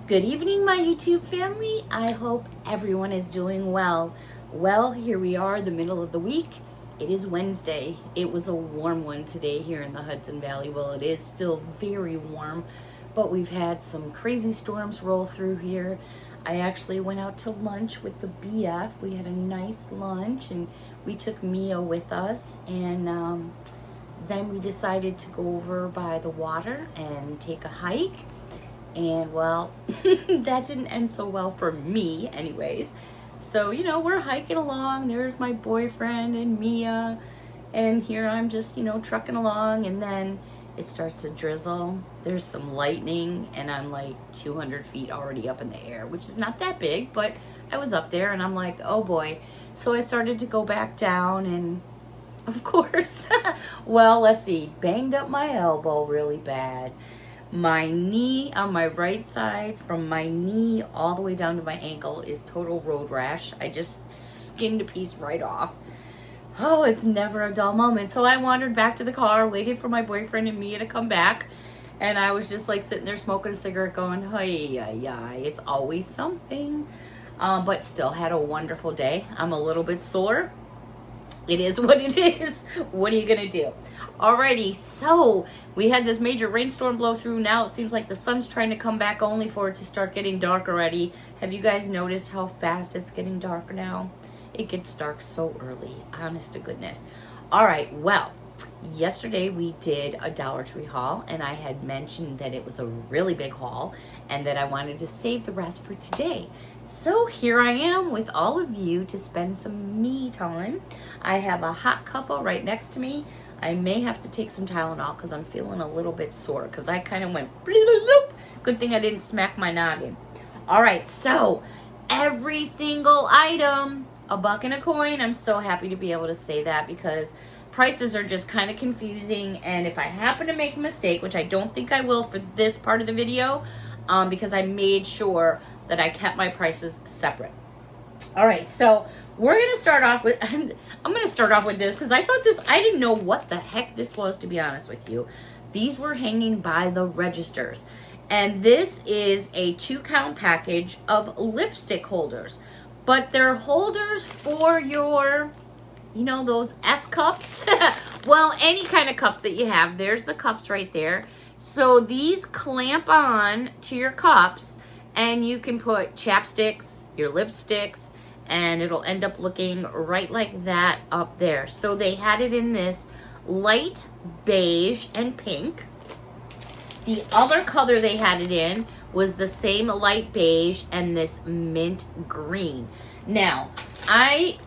Good evening, my YouTube family. I hope everyone is doing well. Well, here we are, the middle of the week. It is Wednesday. It was a warm one today here in the Hudson Valley. Well, it is still very warm, but we've had some crazy storms roll through here. I actually went out to lunch with the BF. We had a nice lunch, and we took Mia with us, and then we decided to go over by the water and take a hike. And well, that didn't end so well for me anyways. So, we're hiking along. There's my boyfriend and Mia. And here I'm just, trucking along. And then it starts to drizzle. There's some lightning. And I'm like 200 feet already up in the air, which is not that big. But I was up there and I'm like, oh boy. So I started to go back down. And of course, well, let's see. Banged up my elbow really bad. My knee on my right side, from my knee all the way down to my ankle, is total road rash. I just skinned a piece right off. Oh, it's never a dull moment. So I wandered back to the car, waited for my boyfriend and Mia to come back. And I was just like sitting there smoking a cigarette going, hey, it's always something. But still had a wonderful day. I'm a little bit sore. It is what it is. What are you going to do? Alrighty, so we had this major rainstorm blow through. Now it seems like the sun's trying to come back, only for it to start getting dark already. Have you guys noticed how fast it's getting dark now? It gets dark so early, honest to goodness. Alright, well, yesterday we did a Dollar Tree haul, and I had mentioned that it was a really big haul and that I wanted to save the rest for today. So here I am with all of you to spend some me time. I have a hot cuppa right next to me. I may have to take some Tylenol because I'm feeling a little bit sore because I kind of went bloop. Good thing I didn't smack my noggin. All right, so every single item, a buck and a coin. I'm so happy to be able to say that because prices are just kind of confusing, and if I happen to make a mistake, which I don't think I will for this part of the video, because I made sure that I kept my prices separate. All right, so we're going to start off with, I'm going to start off with this because I didn't know what the heck this was, to be honest with you. These were hanging by the registers. And this is a 2-count package of lipstick holders. But they're holders for your, those S cups. Well, any kind of cups that you have. There's the cups right there. So these clamp on to your cups, and you can put chapsticks, your lipsticks, and it'll end up looking right like that up there. So they had it in this light beige and pink. The other color they had it in was the same light beige and this mint green. Now, I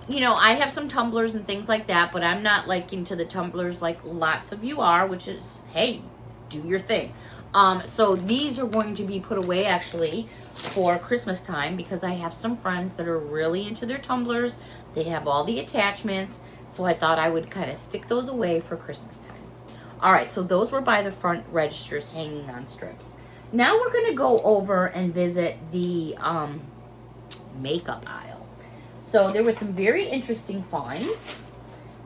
have some tumblers and things like that, but I'm not like into the tumblers like lots of you are, which is, hey, do your thing. So these are going to be put away actually for Christmas time because I have some friends that are really into their tumblers. They have all the attachments, so I thought I would kind of stick those away for Christmas time. All right, so those were by the front registers hanging on strips. Now we're going to go over and visit the makeup aisle. So there were some very interesting finds.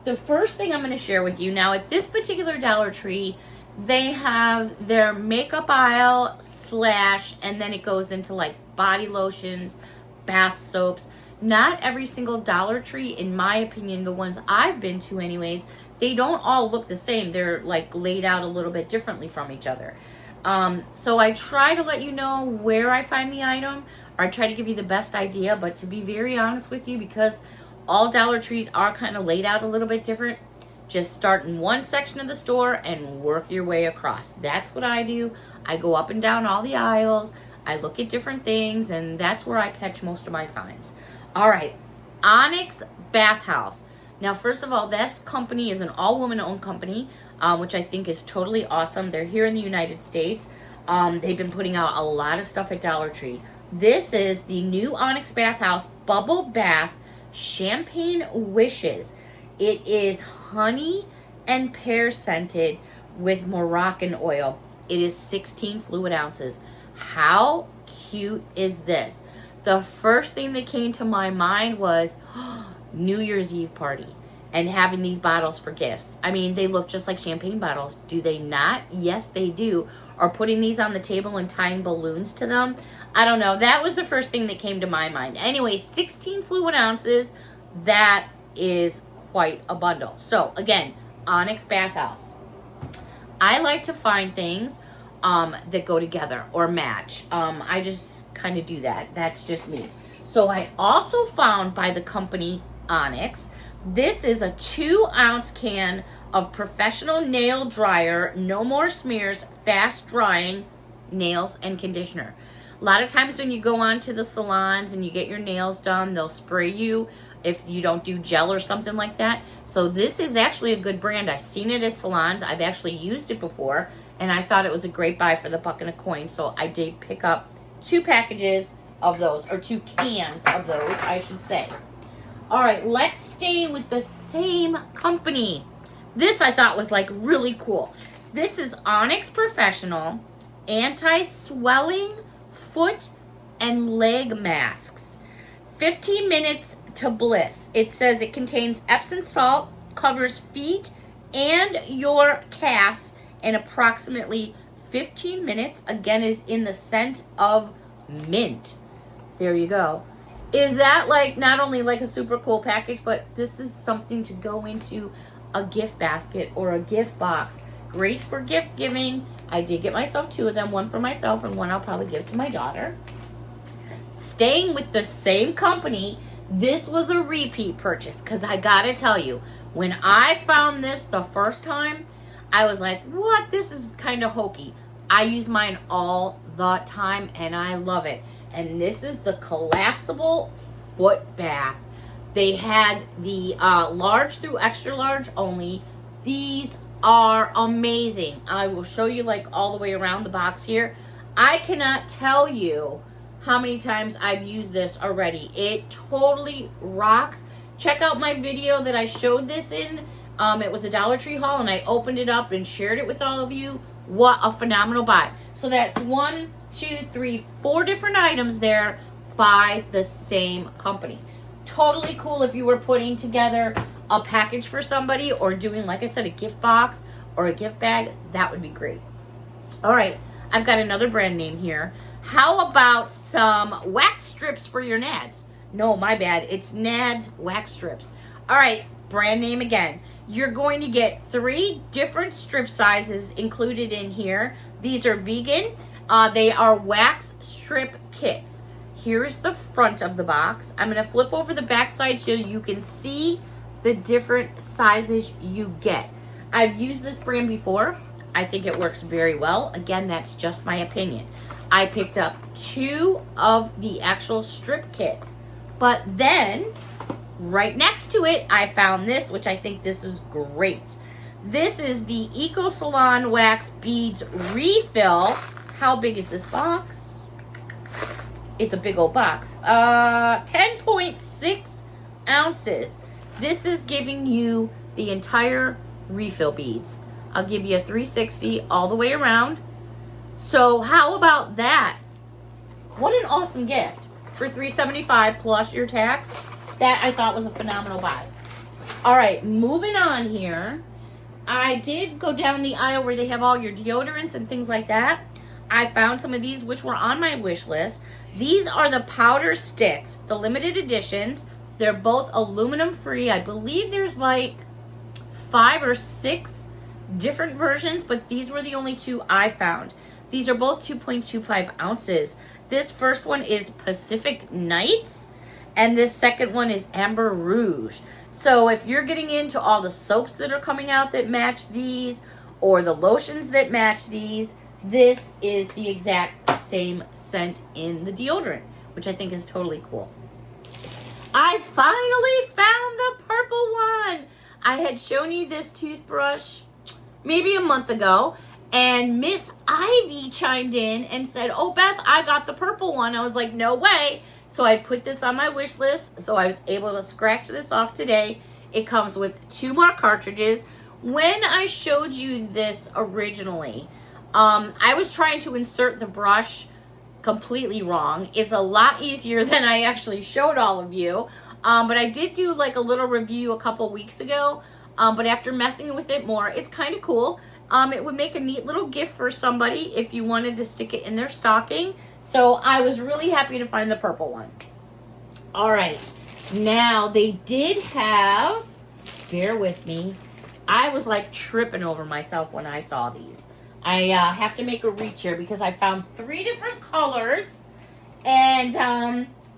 The first thing I'm going to share with you, now at this particular Dollar Tree, they have their makeup aisle / and then it goes into like body lotions, bath soaps. Not every single Dollar Tree, in my opinion, the ones I've been to anyways, they don't all look the same. They're like laid out a little bit differently from each other. So I try to let you know where I find the item, or I try to give you the best idea, but to be very honest with you, because all Dollar Trees are kind of laid out a little bit different, just start in one section of the store and work your way across. That's what I do. I go up and down all the aisles. I look at different things, and that's where I catch most of my finds. All right, Onyx Bathhouse. Now, first of all, this company is an all-woman-owned company, which I think is totally awesome. They're here in the United States. They've been putting out a lot of stuff at Dollar Tree. This is the new Onyx Bathhouse Bubble Bath Champagne Wishes. It is honey and pear scented with Moroccan oil. It is 16 fluid ounces. How cute is this? The first thing that came to my mind was New Year's Eve party and having these bottles for gifts. I mean, they look just like champagne bottles. Do they not? Yes, they do. or putting these on the table and tying balloons to them. I don't know. That was the first thing that came to my mind. Anyway, 16 fluid ounces. That is quite a bundle. So again, Onyx bathhouse. I like to find things that go together or match. I just kind of do that. That's just me. So I also found by the company Onyx, this is a 2-ounce can of professional nail dryer, no more smears, fast drying nails and conditioner. A lot of times when you go on to the salons and you get your nails done, they'll spray you if you don't do gel or something like that. So this is actually a good brand. I've seen it at salons. I've actually used it before, and I thought it was a great buy for the buck and a coin. So I did pick up 2 packages of those, or 2 cans of those, I should say. All right, let's stay with the same company. This I thought was like really cool. This is Onyx Professional Anti-Swelling Foot and Leg Masks. 15 minutes to bliss. It says it contains Epsom salt, covers feet and your calves in approximately 15 minutes. Again, is in the scent of mint. There you go. Is that like not only like a super cool package, but this is something to go into a gift basket or a gift box. Great for gift giving. I did get myself 2 of them, one for myself and one I'll probably give to my daughter. Staying with the same company, this was a repeat purchase because I gotta tell you, when I found this the first time, I was like, what? This is kind of hokey. I use mine all the time and I love it. And this is the collapsible foot bath. They had the large through extra large only. These are amazing. I will show you like all the way around the box here. I cannot tell you how many times I've used this already. It totally rocks. Check out my video that I showed this in. It was a Dollar Tree haul and I opened it up and shared it with all of you. What a phenomenal buy. So that's 1, 2, 3, 4 different items there by the same company. Totally cool if you were putting together a package for somebody or doing, like I said, a gift box or a gift bag. That would be great. All right, I've got another brand name here. How about some wax strips for your nads? No, my bad. It's Nads wax strips. All right, brand name again. You're going to get 3 different strip sizes included in here. These are vegan. They are wax strip kits. Here's the front of the box. I'm going to flip over the back side so you can see the different sizes you get. I've used this brand before. I think it works very well. Again, that's just my opinion. I picked up 2 of the actual strip kits. But then, right next to it, I found this, which I think this is great. This is the Eco Salon Wax Beads Refill. How big is this box? It's a big old box. 10.6 ounces. This is giving you the entire refill beads. I'll give you a 360 all the way around. So how about that? What an awesome gift for $3.75 plus your tax. That I thought was a phenomenal buy. All right, moving on here. I did go down the aisle where they have all your deodorants and things like that. I found some of these which were on my wish list. These are the powder sticks, the limited editions. They're both aluminum free. I believe there's like 5 or 6 different versions, but these were the only 2 I found. These are both 2.25 ounces. This first one is Pacific Nights, and this second one is Amber Rouge. So if you're getting into all the soaps that are coming out that match these, or the lotions that match these, this is the exact same scent in the deodorant, which I think is totally cool. I finally found the purple one. I had shown you this toothbrush maybe a month ago, and Miss Ivy chimed in and said, oh, Beth, I got the purple one. I was like, no way. So I put this on my wish list, so I was able to scratch this off today. It comes with 2 more cartridges. When I showed you this originally, I was trying to insert the brush completely wrong. It's a lot easier than I actually showed all of you. But I did do like a little review a couple weeks ago. But after messing with it more, it's kind of cool. It would make a neat little gift for somebody if you wanted to stick it in their stocking. So I was really happy to find the purple one. All right. Now, they did have, bear with me, I was like tripping over myself when I saw these. I have to make a reach here because I found 3 different colors. And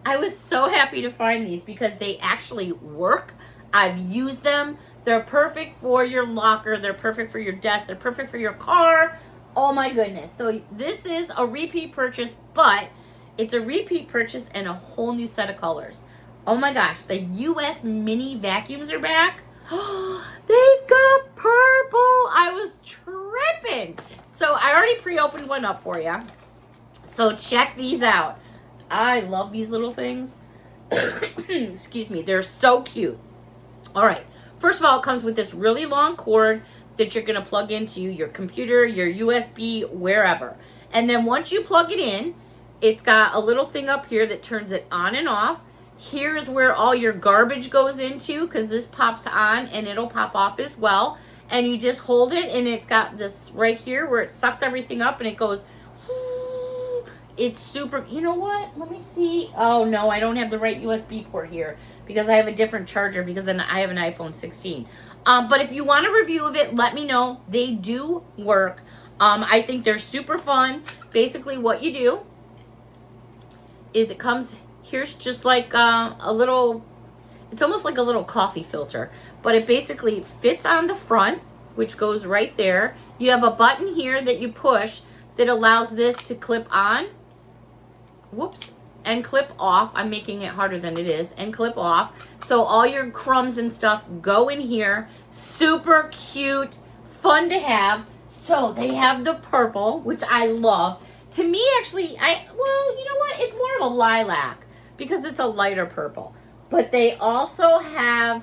I was so happy to find these because they actually work. I've used them. They're perfect for your locker. They're perfect for your desk. They're perfect for your car. Oh my goodness. So this is a repeat purchase, but it's a repeat purchase and a whole new set of colors. Oh my gosh. The US mini vacuums are back. They've got purple. I was tripping. So I already pre-opened one up for you. So check these out. I love these little things. Excuse me. They're so cute. All right. First of all, it comes with this really long cord that you're going to plug into your computer, your USB, wherever. And then once you plug it in, it's got a little thing up here that turns it on and off. Here's where all your garbage goes into because this pops on and it'll pop off as well. And you just hold it and it's got this right here where it sucks everything up and it goes, it's super, you know what? Let me see. Oh no, I don't have the right USB port here because I have a different charger because then I have an iPhone 16. But if you want a review of it, let me know. They do work. I think they're super fun. Basically what you do is it comes, here's just like a little, it's almost like a little coffee filter, but it basically fits on the front, which goes right there. You have a button here that you push that allows this to clip on, whoops, and clip off. I'm making it harder than it is, and clip off. So all your crumbs and stuff go in here. Super cute, fun to have. So they have the purple, which I love. To me, actually, well, you know what? It's more of a lilac because it's a lighter purple. But they also have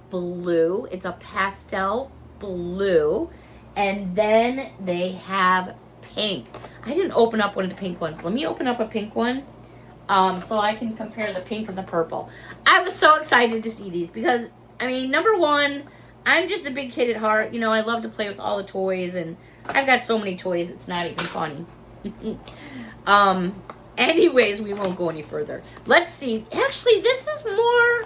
blue. It's a pastel blue. And then they have pink. I didn't open up one of the pink ones. Let me open up a pink one so I can compare the pink and the purple. I was so excited to see these because, I mean, number one, I'm just a big kid at heart. You know, I love to play with all the toys, and I've got so many toys, it's not even funny. Anyways, we won't go any further. Let's see. Actually, this is more,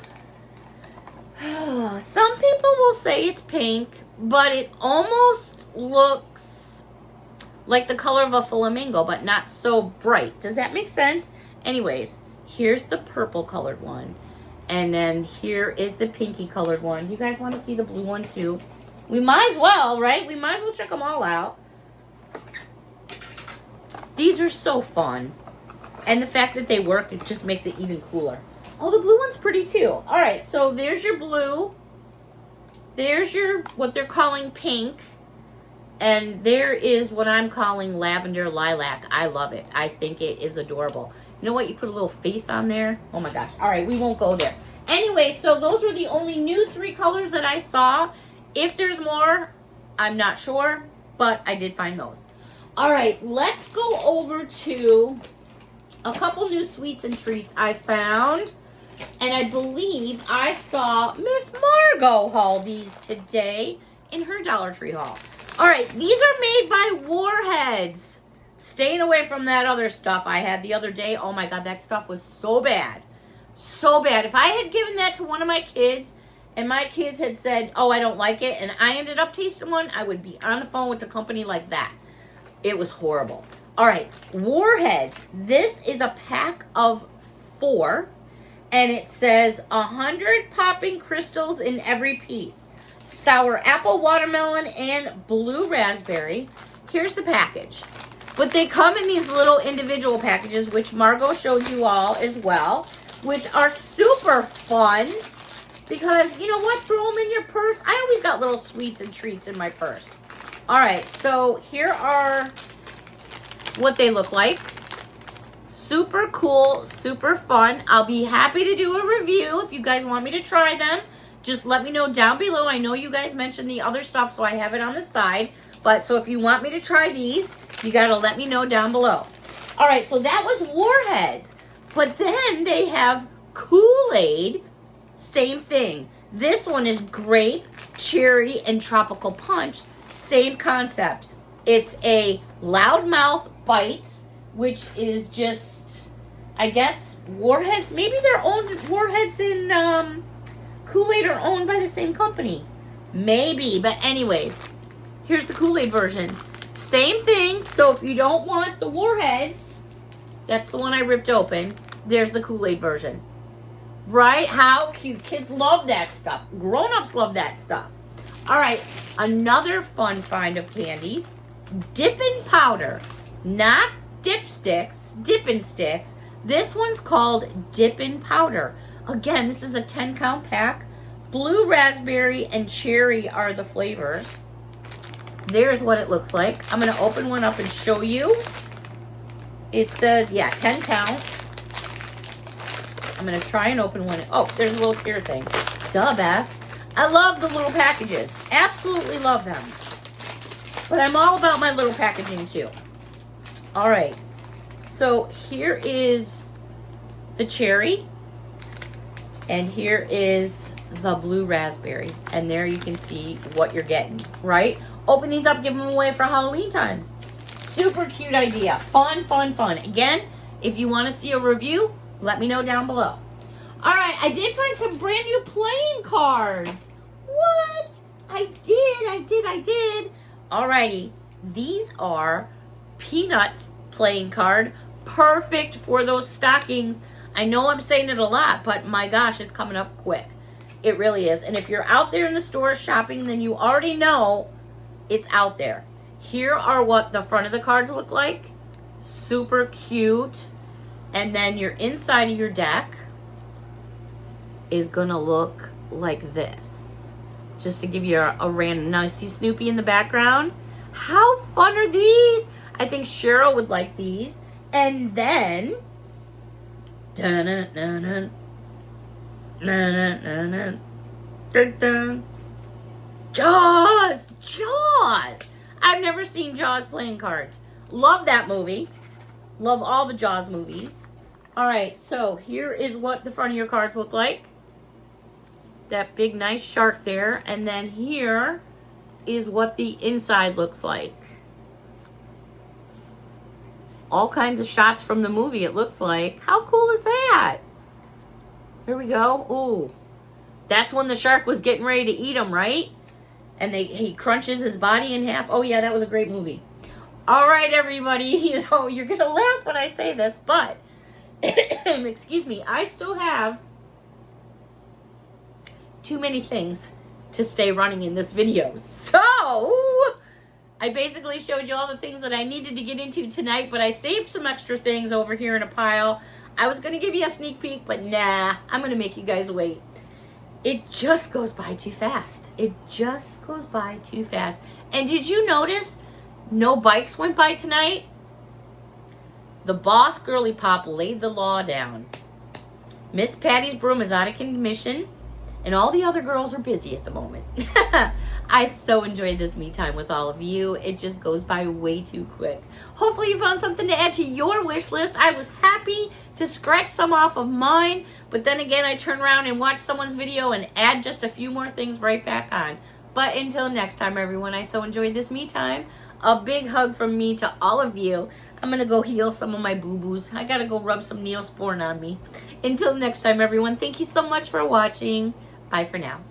some people will say it's pink, but it almost looks like the color of a flamingo, but not so bright. Does that make sense? Anyways, here's the purple colored one. And then here is the pinky colored one. You guys want to see the blue one too? We might as well, right? We might as well check them all out. These are so fun. And the fact that they work, it just makes it even cooler. Oh, the blue one's pretty too. All right, so there's your blue. There's your, what they're calling pink. And there is what I'm calling lavender lilac. I love it. I think it is adorable. You know what? You put a little face on there. Oh my gosh. All right, we won't go there. Anyway, so those were the only new 3 colors that I saw. If there's more, I'm not sure, but I did find those. All right, let's go over to a couple new sweets and treats I found. And I believe I saw Miss Margot haul these today in her Dollar Tree haul. All right, these are made by Warheads. Staying away from that other stuff I had the other day. Oh my God, that stuff was so bad. So bad. If I had given that to one of my kids and my kids had said, oh, I don't like it, and I ended up tasting one, I would be on the phone with the company like that. It was horrible. All right, Warheads. This is a pack of 4, and it says 100 popping crystals in every piece. Sour apple, watermelon, and blue raspberry. Here's the package. But they come in these little individual packages, which Margot showed you all as well, which are super fun because, you know what, throw them in your purse. I always got little sweets and treats in my purse. All right, so here are what they look like. Super cool, super fun. I'll be happy to do a review if you guys want me to try them. Just let me know down below. I know you guys mentioned the other stuff, so I have it on the side. But so if you want me to try these, you got to let me know down below. All right, so that was Warheads. But then they have Kool-Aid. Same thing. This one is grape, cherry, and tropical punch. same concept. It's a loudmouth bites, which is just, I guess, Warheads. Maybe their own Warheads in Kool-Aid are owned by the same company. Maybe, but anyways, here's the Kool-Aid version. Same thing, so if you don't want the Warheads, that's the one I ripped open, there's the Kool-Aid version. Right? How cute. Kids love that stuff. Grown-ups love that stuff. All right, another fun find of candy. Dippin' powder. Not dipsticks, Dippin' sticks. This one's called Dippin' powder. Again, this is a 10-count pack. Blue, raspberry, and cherry are the flavors. There's what it looks like. I'm going to open one up and show you. It says, yeah, 10 count. I'm going to try and open one. Oh, there's a little tear thing. Duh, Beth. I love the little packages. Absolutely love them. But I'm all about my little packaging too. All right. So here is the cherry. And here is the blue raspberry. And there you can see what you're getting, right? Open these up, give them away for Halloween time. Super cute idea. Fun, fun, fun. Again, if you want to see a review, let me know down below. All right, I did find some brand new playing cards. What? I did. All righty. These are Peanuts playing card. Perfect for those stockings. I know I'm saying it a lot, but my gosh, it's coming up quick. It really is. And if you're out there in the store shopping, then you already know it's out there. Here are what the front of the cards look like. Super cute. And then your inside of your deck is going to look like this. Just to give you a random. Now, you see Snoopy in the background? How fun are these? I think Cheryl would like these. And then... dun-dun-dun-dun. Dun-dun-dun-dun. Dun-dun. Jaws! Jaws! I've never seen Jaws playing cards. Love that movie. Love all the Jaws movies. All right, so here is what the front of your cards look like. That big, nice shark there. And then here is what the inside looks like. All kinds of shots from the movie, it looks like. How cool is that? Here we go. Ooh. That's when the shark was getting ready to eat him, right? And he crunches his body in half. Oh, yeah, that was a great movie. All right, everybody. You know, you're going to laugh when I say this, but, excuse me, I still have too many things to stay running in this video. So, I basically showed you all the things that I needed to get into tonight, but I saved some extra things over here in a pile. I was going to give you a sneak peek, but nah, I'm going to make you guys wait. It just goes by too fast. It just goes by too fast. And did you notice no bikes went by tonight? The boss girly pop laid the law down. Miss Patty's broom is out of commission, and all the other girls are busy at the moment. I so enjoyed this me time with all of you. It just goes by way too quick. Hopefully you found something to add to your wish list. I was happy to scratch some off of mine, but then again, I turn around and watch someone's video and add just a few more things right back on. But until next time, everyone, I so enjoyed this me time. A big hug from me to all of you. I'm going to go heal some of my boo-boos. I got to go rub some Neosporin on me. Until next time, everyone, thank you so much for watching. Bye for now.